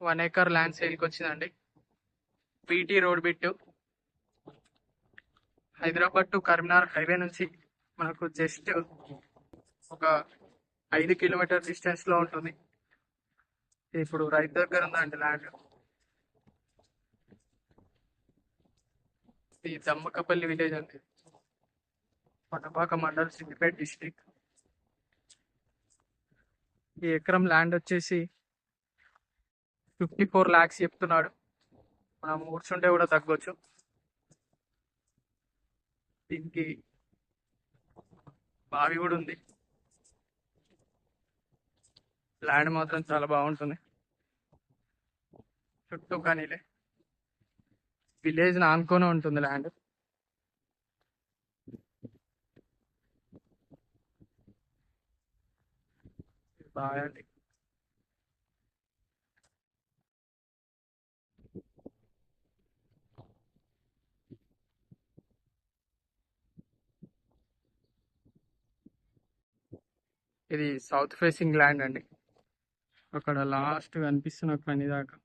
1 acre land సేల్కి వచ్చిందండి. PT road బిట్టు హైదరాబాద్ టు కరీంనగర్ హైవే నుంచి మనకు జస్ట్ ఒక 5 కిలోమీటర్ డిస్టెన్స్ లో ఉంటుంది. ఇప్పుడు రైతు దగ్గర ఉందండి ల్యాండ్. ఇది దమ్మకపల్లి విలేజ్ అండి, పటపాక మండల్, సిద్దిపేట డిస్టిక్. ఈ ఎకరం ల్యాండ్ వచ్చేసి 54 lakhs చెప్తున్నాడు. మనం కూర్చుంటే కూడా తగ్గొచ్చు. దీనికి బావి కూడా ఉంది. ల్యాండ్ మాత్రం చాలా బాగుంటుంది. చుట్టూ కానీలే, విలేజ్ ఆనుకొని ఉంటుంది ల్యాండ్. బాగా ఇది సౌత్ ఫేసింగ్ ల్యాండ్ అండి. అక్కడ లాస్ట్ కనిపిస్తున్న పని దాకా